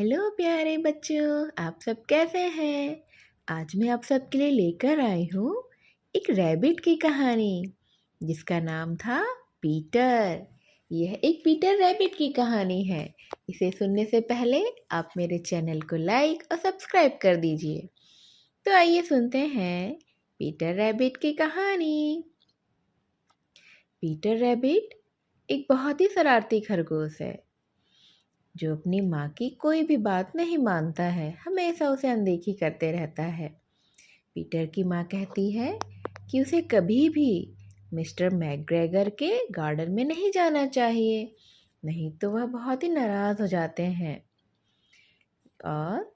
Hello प्यारे बच्चों, आप सब कैसे हैं? आज मैं आप सबके लिए लेकर आई हूँ एक रैबिट की कहानी जिसका नाम था पीटर। यह एक पीटर रैबिट की कहानी है। इसे सुनने से पहले आप मेरे चैनल को लाइक और सब्सक्राइब कर दीजिए। तो आइए सुनते हैं पीटर रैबिट की कहानी। पीटर रैबिट एक बहुत ही शरारती खरगोश है जो अपनी माँ की कोई भी बात नहीं मानता है, हमेशा उसे अनदेखी करते रहता है। पीटर की माँ कहती है कि उसे कभी भी मिस्टर मैकग्रेगर के गार्डन में नहीं जाना चाहिए, नहीं तो वह बहुत ही नाराज़ हो जाते हैं। और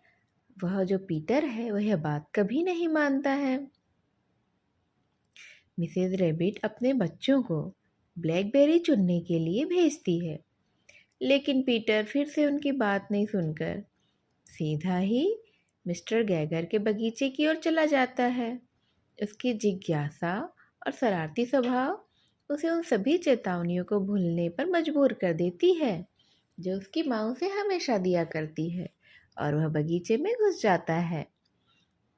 वह जो पीटर है वह यह बात कभी नहीं मानता है। मिसेज रेबिट अपने बच्चों को ब्लैकबेरी चुनने के लिए भेजती है, लेकिन पीटर फिर से उनकी बात नहीं सुनकर सीधा ही मिस्टर गैगर के बगीचे की ओर चला जाता है। उसकी जिज्ञासा और शरारती स्वभाव उसे उन सभी चेतावनियों को भूलने पर मजबूर कर देती है जो उसकी माँ उसे हमेशा दिया करती है, और वह बगीचे में घुस जाता है।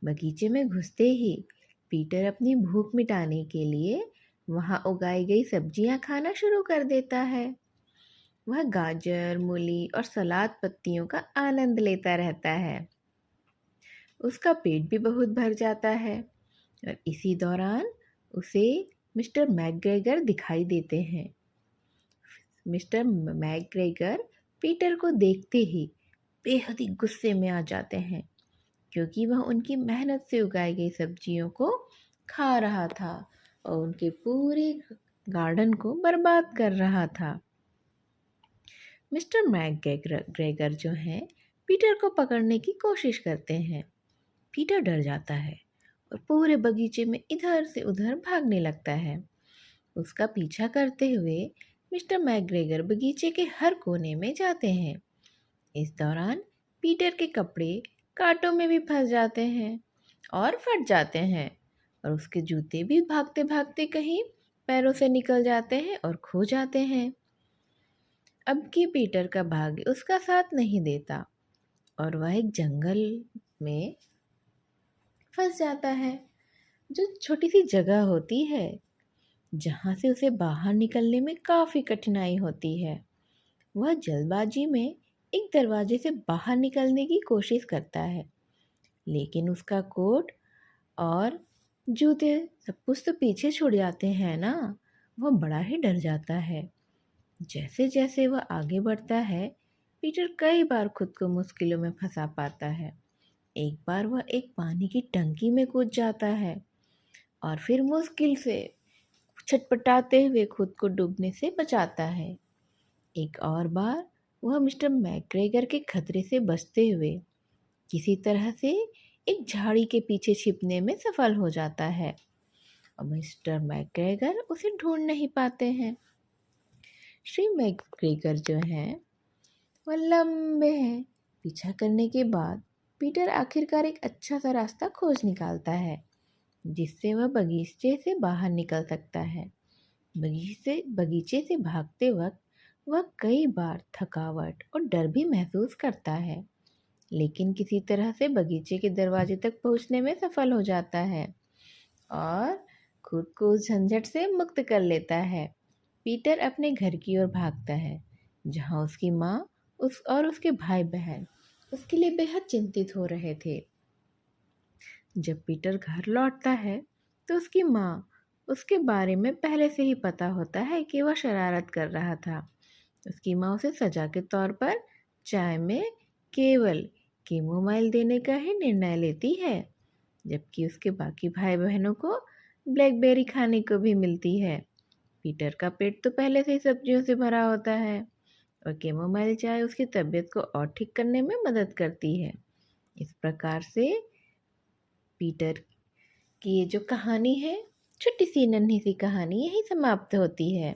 बगीचे में घुसते ही पीटर अपनी भूख मिटाने के लिए वहाँ उगाई गई सब्जियाँ खाना शुरू कर देता है। वह गाजर, मूली और सलाद पत्तियों का आनंद लेता रहता है। उसका पेट भी बहुत भर जाता है और इसी दौरान उसे मिस्टर मैकग्रेगर दिखाई देते हैं। मिस्टर मैकग्रेगर पीटर को देखते ही बेहद ही गुस्से में आ जाते हैं, क्योंकि वह उनकी मेहनत से उगाई गई सब्जियों को खा रहा था और उनके पूरे गार्डन को बर्बाद कर रहा था। मिस्टर मैकग्रेगर जो हैं पीटर को पकड़ने की कोशिश करते हैं। पीटर डर जाता है और पूरे बगीचे में इधर से उधर भागने लगता है। उसका पीछा करते हुए मिस्टर मैकग्रेगर बगीचे के हर कोने में जाते हैं। इस दौरान पीटर के कपड़े कांटों में भी फंस जाते हैं और फट जाते हैं, और उसके जूते भी भागते भागते कहीं पैरों से निकल जाते हैं और खो जाते हैं। अब की पीटर का भाग्य उसका साथ नहीं देता और वह एक जंगल में फंस जाता है, जो छोटी सी जगह होती है जहाँ से उसे बाहर निकलने में काफ़ी कठिनाई होती है। वह जल्दबाजी में एक दरवाजे से बाहर निकलने की कोशिश करता है, लेकिन उसका कोट और जूते सब कुछ तो पीछे छूट जाते हैं ना। वह बड़ा ही डर जाता है। जैसे जैसे वह आगे बढ़ता है, पीटर कई बार खुद को मुश्किलों में फंसा पाता है। एक बार वह एक पानी की टंकी में कूद जाता है और फिर मुश्किल से छटपटाते हुए खुद को डूबने से बचाता है। एक और बार वह मिस्टर मैकग्रेगर के खतरे से बचते हुए किसी तरह से एक झाड़ी के पीछे छिपने में सफल हो जाता है, और मिस्टर मैकग्रेगर उसे ढूंढ नहीं पाते हैं। श्री मैकग्रेगर जो हैं वह लंबे हैं। पीछा करने के बाद पीटर आखिरकार एक अच्छा सा रास्ता खोज निकालता है जिससे वह बगीचे से बाहर निकल सकता है। बगीचे से भागते वक्त वह कई बार थकावट और डर भी महसूस करता है, लेकिन किसी तरह से बगीचे के दरवाजे तक पहुंचने में सफल हो जाता है और खुद को उस झंझट से मुक्त कर लेता है। पीटर अपने घर की ओर भागता है, जहां उसकी माँ और उसके भाई बहन उसके लिए बेहद चिंतित हो रहे थे। जब पीटर घर लौटता है तो उसकी माँ उसके बारे में पहले से ही पता होता है कि वह शरारत कर रहा था। उसकी माँ उसे सजा के तौर पर चाय में केवल कैमोमाइल देने का ही निर्णय लेती है, जबकि उसके बाकी भाई बहनों को ब्लैकबेरी खाने को भी मिलती है। पीटर का पेट तो पहले से ही सब्जियों से भरा होता है और कैमोमाइल चाय उसकी तबीयत को और ठीक करने में मदद करती है। इस प्रकार से पीटर की ये जो कहानी है, छोटी सी नन्ही सी कहानी, यही समाप्त होती है।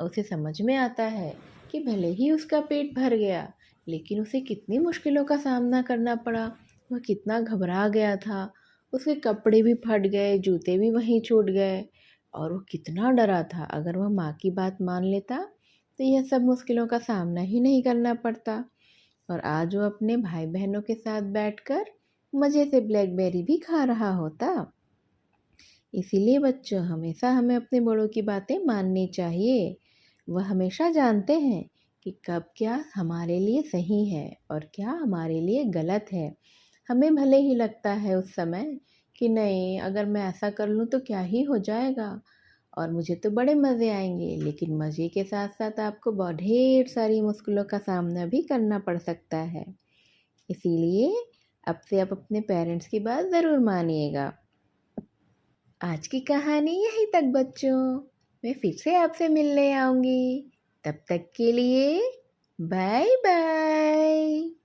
और उसे समझ में आता है कि भले ही उसका पेट भर गया, लेकिन उसे कितनी मुश्किलों का सामना करना पड़ा। वह कितना घबरा गया था, उसके कपड़े भी फट गए, जूते भी वहीं छूट गए, और वो कितना डरा था। अगर वह माँ की बात मान लेता तो यह सब मुश्किलों का सामना ही नहीं करना पड़ता। और आज वो अपने भाई बहनों के साथ बैठकर मज़े से ब्लैकबेरी भी खा रहा होता। इसीलिए बच्चों, हमेशा हमें अपने बड़ों की बातें माननी चाहिए। वह हमेशा जानते हैं कि कब क्या हमारे लिए सही है और क्या हमारे लिए गलत है। हमें भले ही लगता है उस समय कि नहीं, अगर मैं ऐसा कर लूँ तो क्या ही हो जाएगा और मुझे तो बड़े मज़े आएंगे, लेकिन मज़े के साथ साथ आपको बहुत ढेर सारी मुश्किलों का सामना भी करना पड़ सकता है। इसीलिए अब से आप अपने पेरेंट्स की बात ज़रूर मानिएगा। आज की कहानी यहीं तक बच्चों। मैं फिर से आपसे मिलने आऊँगी। तब तक के लिए बाय बाय।